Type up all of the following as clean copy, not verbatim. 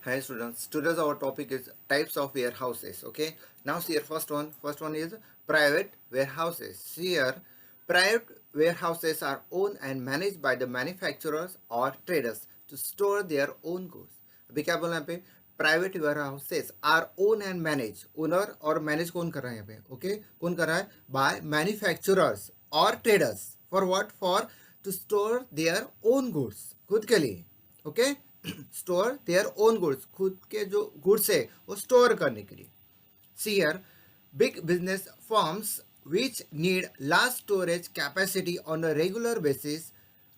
Hi students. Today's our topic is types of warehouses. Okay. Now see here first one. First one is private warehouses. See here, private warehouses are owned and managed by the manufacturers or traders to store their own goods. अभी क्या बोला यहाँ पे private warehouses are own and manage owner और manage कौन कर रहा है यहाँ पे ओके कौन कर रहा है बाय मैन्युफैक्चरर्स और traders for what for to store their own goods खुद के लिए okay store their own goods खुद के जो गुड्स है वो स्टोर करने के लिए see here big business firms which need large storage capacity on a regular basis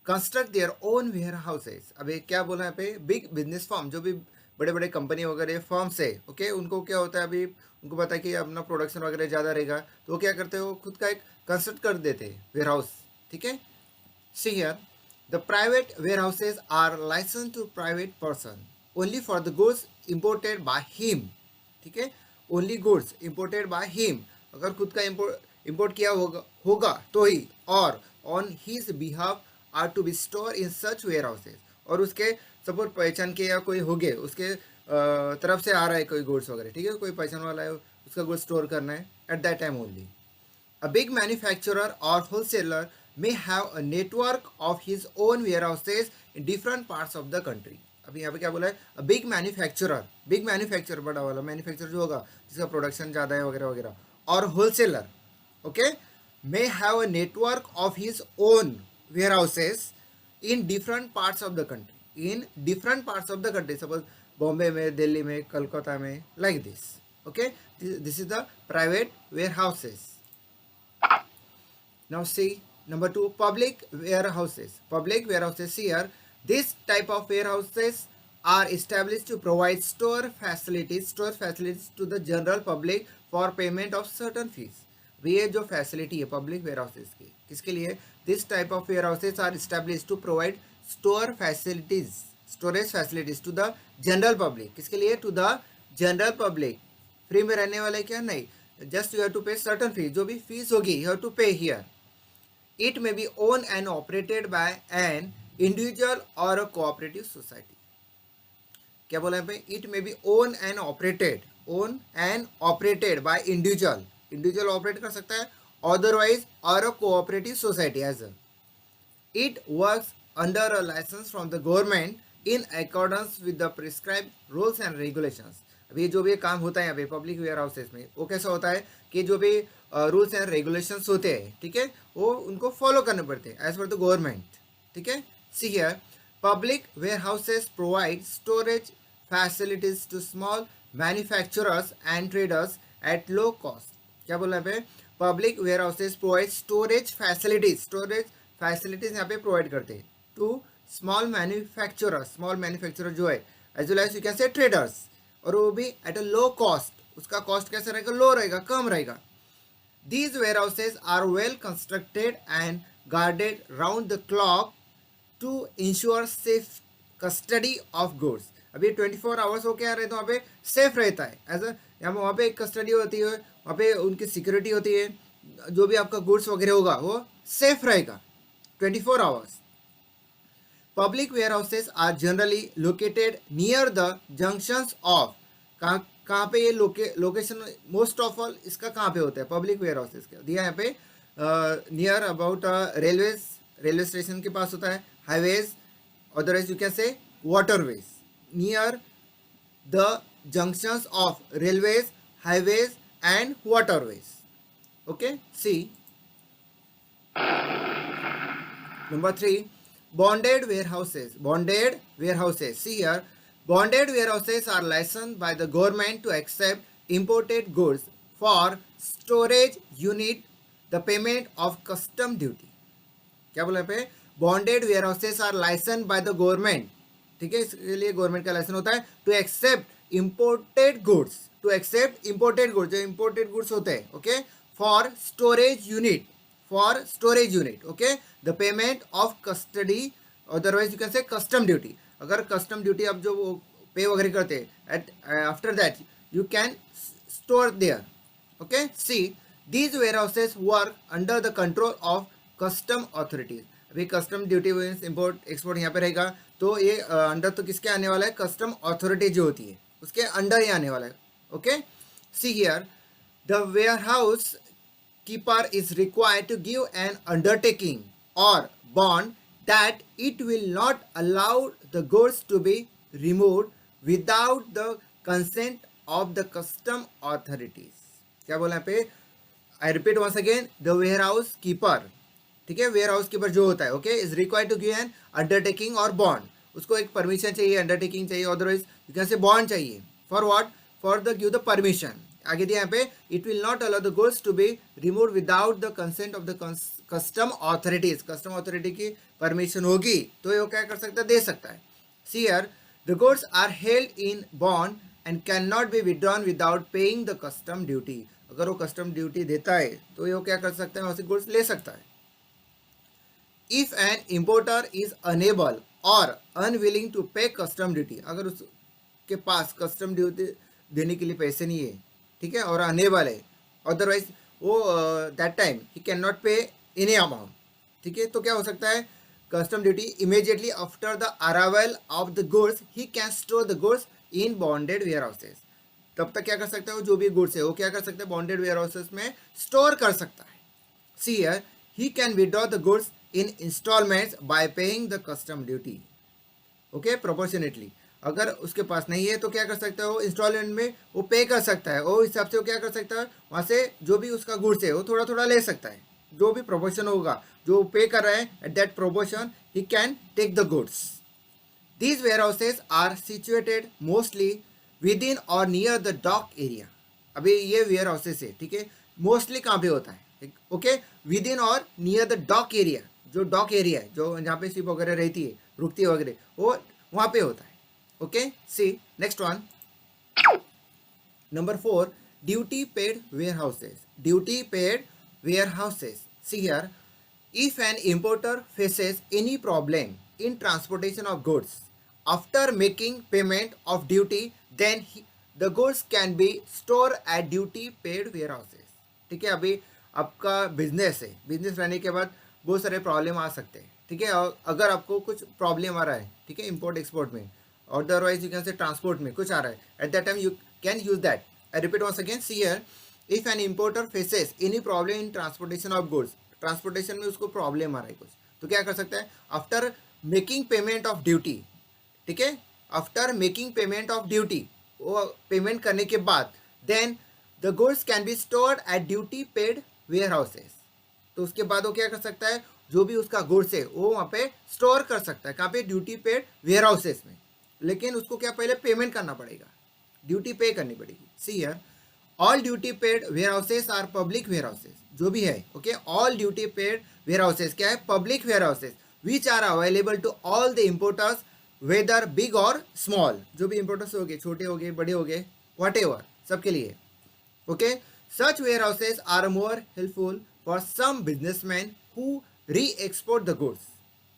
construct their own warehouses. अभी क्या बोला यहाँ पे बिग बिजनेस फर्म जो भी बड़े बड़े कंपनी वगैरह फर्म्स है ओके उनको क्या होता है अभी उनको पता है कि अपना प्रोडक्शन वगैरह ज़्यादा रहेगा तो वो क्या करते हैं वो खुद का एक कंस्ट्रक्ट कर देते हैं वेयर हाउस. ठीक है. See here the private warehouses are license to private person only for the goods imported by him. ठीक है. Only goods imported by him अगर खुद का इम्पोर्ट किया होगा तो ही और on his behalf are to be store in such warehouses और उसके सपोज पहचान के या कोई हो गए उसके तरफ से आ रहा है कोई गुड्स वगैरह. ठीक है. कोई पहचान वाला है उसका गुड्स स्टोर करना है at that time only. A big manufacturer or wholesaler may have a network of his own warehouses in different parts of the country. अभी यहाँ पे क्या बोला है बिग मैन्युफैक्चरर बड़ा वाला मैन्युफैक्चर जो होगा जिसका प्रोडक्शन ज़्यादा है वगैरह वगैरह और wholesaler okay may have a network of his own warehouses in different parts of the country. Suppose Bombay में दिल्ली में कलकत्ता में like this. Okay, this is the private warehouses. Now see number 2 public warehouses. Public warehouses here this type of warehouses are established to provide store facilities to the general public for payment of certain fees. ये जो facility है public where houses की किसके लिए this type of warehouses are establish to provide storage facilities to the general public. किसके लिए to the general public. Free में रहने वाले क्या नहीं just you have to pay certain fees जो भी फीस होगी you have to pay here. It may be own and operated by an individual और अ कोऑपरेटिव सोसाइटी. क्या बोला यहाँ पे it may be own and operated bye individual operate कर सकता है अदरवाइज और a cooperative society as a. It works under a license from the government in accordance with the prescribed rules and regulations. अभी जो भी काम होता है यहाँ पे पब्लिक वेयर हाउसेज में वो कैसा होता है कि जो भी रूल्स एंड रेगुलेशंस होते हैं ठीक है वो उनको फॉलो करने पड़ते हैं एज पर द गवर्नमेंट. ठीक है. See here public warehouses provide storage facilities to small manufacturers and traders at low cost. क्या बोला पे public warehouses provide storage facilities यहाँ पे प्रोवाइड करते हैं टू स्मॉल मैन्युफैक्चरर जो है as well as you can say traders और वो भी एट अ लो कॉस्ट. उसका कॉस्ट कैसा रहेगा लो रहेगा कम रहेगा. These warehouses are well constructed and guarded round the clock to ensure safe custody of goods. अभी 24 आवर्स हो क्या रहता है वहाँ पे सेफ रहता है एज अ यहाँ वहाँ पे एक कस्टडी होती है वहाँ पे उनकी सिक्योरिटी होती है जो भी आपका गुड्स वगैरह होगा वो सेफ रहेगा 24 hours. Public warehouses are generally located near the junctions of. कहाँ पे ये लोकेशन मोस्ट ऑफ ऑल इसका कहाँ पे होता है पब्लिक वेयर हाउसेज का दिया यहाँ पे नियर अबाउट रेलवे स्टेशन के पास होता है हाईवेज अदरवाइज यू कैन से waterways near the junctions of railways, highways and waterways. Okay, see number 3 bonded warehouses. See here bonded warehouses are licensed by the government to accept imported goods for storage unit the payment of custom duty. क्या बोला पे bonded warehouses are licensed by the government. ठीक है. इसके लिए government का license होता है टू एक्सेप्ट इंपोर्टेड गुड्स जो इंपोर्टेड गुड्स होते हैं okay for storage unit okay the payment of custody otherwise you can say custom duty. अगर कस्टम ड्यूटी आप जो पे वगैरह करते हैं after that you can store there. Okay. See these warehouses work under the control of custom authorities. अभी custom duty import export यहाँ पे रहेगा तो ये अंडर तो किसके आने वाला है, कस्टम अथॉरिटी जो होती है उसके अंडर ही आने वाला है. Okay, see here the warehouse keeper is required to give an undertaking or bond that it will not allow the goods to be removed without the consent of the custom authorities. क्या बोला यहाँ पे, I repeat once again, the warehouse keeper, ठीक है, warehouse keeper जो होता है, okay, is required to give an undertaking और बॉन्ड. उसको एक परमिशन चाहिए, अंडरटेकिंग चाहिए, otherwise you can say bond चाहिए. For what, for the give the permission. आगे दिया यहाँ पे, it will not allow the goods to be remove without the consent of the custom authorities. Custom authority की permission होगी तो ये क्या कर सकता है, दे सकता है. See here the goods are held in bond and can not be withdrawn without paying the custom duty. अगर वो कस्टम ड्यूटी देता है तो ये क्या कर सकता है, वहाँ से गुड्स ले सकता है. If an importer is unable or unwilling to pay custom duty, अगर उसके पास कस्टम ड्यूटी देने के लिए पैसे नहीं है, ठीक है, और अनेबल है, अदरवाइज वो that time he can not pay any amount, ठीक है, तो क्या हो सकता है, custom duty immediately after the arrival of the goods he can store the goods in bonded warehouses. तब तक क्या कर सकता है, वो जो भी गुड्स है वो क्या कर सकता है, बॉन्डेड वेयर हाउसेस में स्टोर कर सकता है. See here he can withdraw the goods in installments by paying the custom duty. Okay, proportionately. अगर उसके पास नहीं है तो क्या कर सकता है, वो इंस्टॉलमेंट में वो पे कर सकता है, वो हिसाब से वो क्या कर सकता है, वहाँ से जो भी उसका गुड्स है वो थोड़ा थोड़ा ले सकता है, जो भी प्रोपोर्शन होगा जो पे कर रहा है, at that proportion he can take the goods. These warehouses are situated mostly within और नियर द डॉक एरिया. अभी ये वेयर हाउसेज है, ठीक है, मोस्टली कहाँ पे होता है, ओके, विद इन और नियर द डॉक एरिया. जो डॉक एरिया है, जो जहाँ पे शिप वगैरह रहती है, रुकती है वगैरह, वो वहाँ पे होता है. Okay, see next one, number 4, duty paid warehouses. Duty paid warehouses. See here if an importer faces any problem in transportation of goods after making payment of duty then the goods can be store at duty paid warehouses. ठीक है, अभी आपका business है, business रहने के बाद बहुत सारे प्रॉब्लम आ सकते हैं, ठीक है, और अगर आपको कुछ प्रॉब्लम आ रहा है, ठीक है, इंपोर्ट एक्सपोर्ट में, otherwise you can say transport में कुछ आ रहा है, at that time you can use that. I repeat once again, see here if an importer faces any problem in transportation of goods, transportation में उसको problem आ रहा है कुछ, तो क्या कर सकता है, after making payment of duty, ठीक है, after making payment of duty, वो पेमेंट करने के बाद then the goods can be stored at duty paid warehouses. तो उसके बाद वो क्या कर सकता है, जो भी उसका गुड्स है वो वहाँ पे स्टोर कर सकता है, कहाँ पे, ड्यूटी पेड वेयर हाउसेस में. लेकिन उसको क्या पहले पेमेंट करना पड़ेगा, ड्यूटी पे करनी पड़ेगी. See here all duty paid warehouses are public warehouses. जो भी है, okay, all duty paid warehouses क्या है, public warehouses which are available to all the importers whether big और small. जो भी इम्पोर्टर्स हो गए, छोटे हो गए, बड़े हो गए, वट एवर, सबके लिए. Okay, such warehouses are more helpful for some businessman who re export the goods.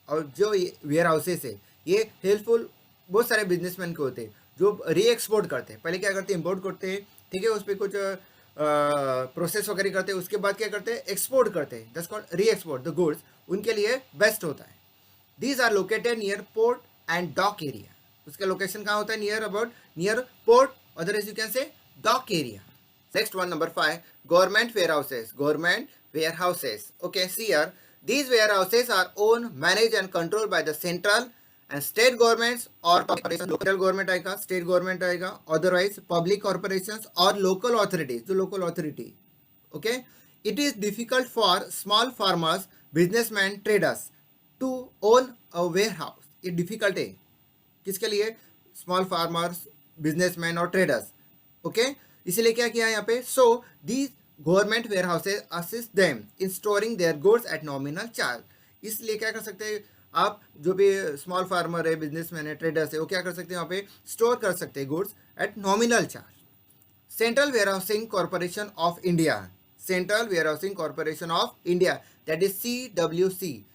और जो वेयर हाउसेस है ये हेल्पफुल बहुत सारे बिजनेसमैन को होते हैं जो री एक्सपोर्ट करते हैं. पहले क्या करते हैं, इम्पोर्ट करते हैं, ठीक है, उस पर कुछ प्रोसेस वगैरह करते हैं, उसके बाद क्या करते हैं, एक्सपोर्ट करते हैं, that's called re export the goods. उनके लिए बेस्ट होता है. These are located near port and dock area. उसका लोकेशन कहाँ होता है, near port, otherwise you can say dock area. Next one, number 5, government warehouses. Government warehouses. Okay, see here these warehouses are owned, managed and controlled by the central and state governments or corporations. Local government आएगा, state government आएगा, otherwise public corporations or local authorities. जो local authority, okay. It is difficult for small farmers, businessmen, traders to own a warehouse. ये difficult है किसके लिए, small farmers, businessmen और traders, okay. इसीलिए क्या किया यहाँ पे, so these government warehouses assist them in storing their goods at nominal charge. इसलिए क्या कर सकते हैं आप, जो भी स्मॉल फार्मर है, बिजनेसमैन है, ट्रेडर्स है, वो क्या कर सकते हैं, वहाँ पे स्टोर कर सकते हैं goods at nominal charge. Central warehousing corporation of India. Central warehousing corporation of India, that is CWC.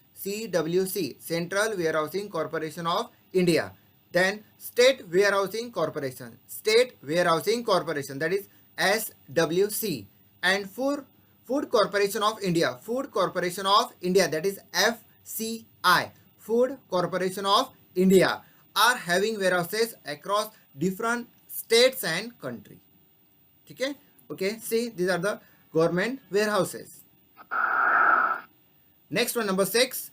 Central warehousing corporation of India. Then state warehousing corporation. State warehousing corporation, that is SWC. and Food Corporation of India. Food Corporation of India, that is FCI. Food Corporation of India are having warehouses across different states and country. ठीक है, okay, see these are the government warehouses. Next one, number 6,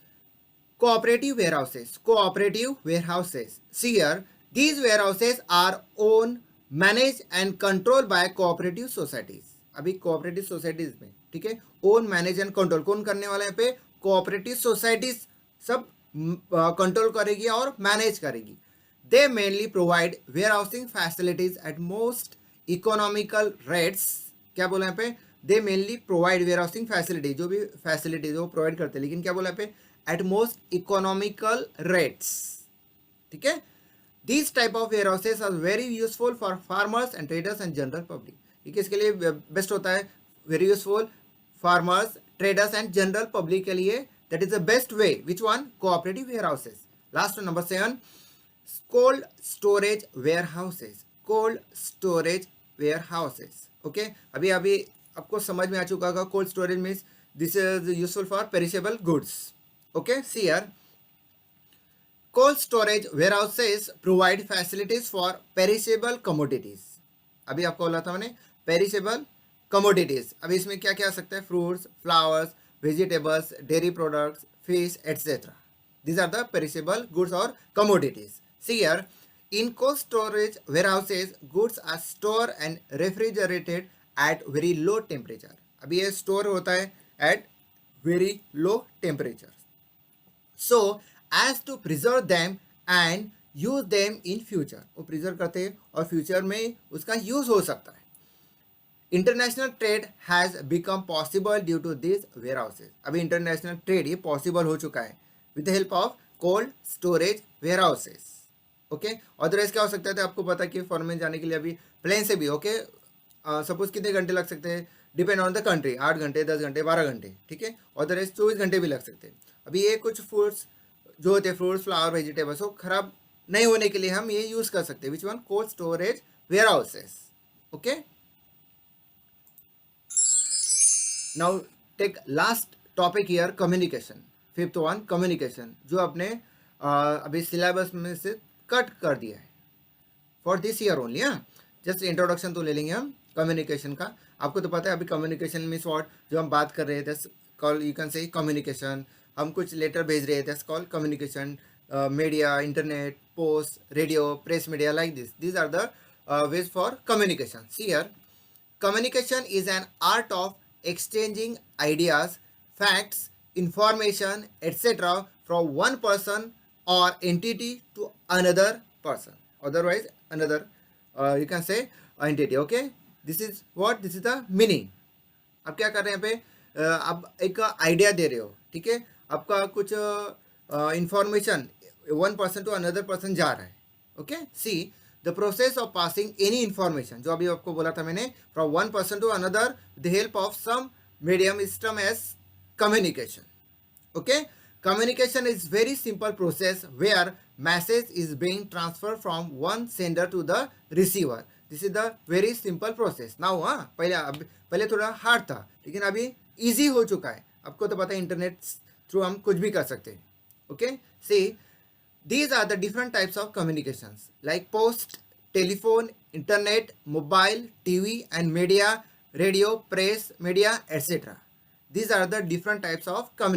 cooperative warehouses. Cooperative warehouses. See here, these warehouses are owned, managed and controlled by cooperative societies. अभी cooperative societies में, ठीक है, own, manage and control कौन करने वाला है? पे cooperative societies सब कंट्रोल करेगी और मैनेज करेगी. They mainly provide warehousing facilities at most economical rates. क्या बोला यहाँ पे? They mainly provide warehousing facility, जो भी facilities वो प्रोवाइड करते हैं, लेकिन क्या बोला यहाँ पे? At most economical rates. ठीक है, these type of warehouses are very useful for farmers and traders and general public. ये किसके लिए बेस्ट होता है? Very useful farmers, traders and general public के लिए. That is the best way. Which one? Cooperative warehouses. Last one, number 7, cold storage warehouses. Cold storage warehouses. Okay, अभी आपको समझ में आ चुका होगा. Cold storage means this is useful for perishable goods. Okay, see here, cold storage warehouses provide facilities for perishable commodities. अभी आपको बोला था मैंने perishable commodities. अभी इसमें क्या क्या आ सकता है? Fruits, flowers, vegetables, dairy products, fish etcetera. These are the perishable goods or commodities. See here, in cold storage warehouses, goods are stored and refrigerated at very low temperature. अभी ये store होता है at very low temperature. So as to preserve them and use them in future. वो preserve करते हैं और future में उसका यूज हो सकता है. International trade has become possible due to this warehouses. अभी इंटरनेशनल ट्रेड ये पॉसिबल हो चुका है with the help of cold storage warehouses. Okay, otherwise क्या हो सकता है? आपको पता है कि फॉरेन में जाने के लिए अभी प्लेन से भी, ओके, सपोज कितने घंटे लग सकते हैं? Depend on the country. 8 घंटे, 10 घंटे, 12 घंटे. ठीक है, अदरवाइज 24 घंटे भी लग सकते हैं. अभी ये कुछ फूड्स जो होते हैं, फ्रूट्स, फ्लावर, वेजिटेबल्स, वो खराब नहीं होने के लिए हम ये यूज कर सकते हैं. Which one? Cold storage warehouses. Okay, now take last topic here, communication. 5th one, communication, जो आपने अभी सिलेबस में से कट कर दिया है फॉर दिस ईयर ओनली. हाँ, जस्ट इंट्रोडक्शन तो ले लेंगे हम कम्युनिकेशन का. आपको तो पता है अभी कम्युनिकेशन मीन्स व्हाट, जो हम बात कर रहे थे, call you can say communication. हम कुछ लेटर भेज रहे थे, call communication. Media, internet, post, radio, press media, like this. These are the ways for communication. See here, communication is an art of exchanging ideas, facts, information, etc. from one person or entity to another person. Otherwise, another you can say entity. Okay, this is what, this is the meaning. आप क्या कर रहे हैं? यहाँ पे आप एक idea दे रहे हो. ठीक है, आपका कुछ information one person to another person जा रहा है. Okay, see the process of passing any information, जो अभी आपको बोला था मैंने, from one person to another the help of some medium system as communication. Okay, communication is very simple process where message is being transferred from one sender to the receiver. This is the very simple process. now पहले थोड़ा hard था, लेकिन अभी easy हो चुका है. आपको तो पता है इंटरनेट थ्रू हम कुछ भी कर सकते हैं. Okay, see these are the different types of communications like post, telephone, internet, mobile, TV and media, radio, press, media, etc. These are the different types of communication.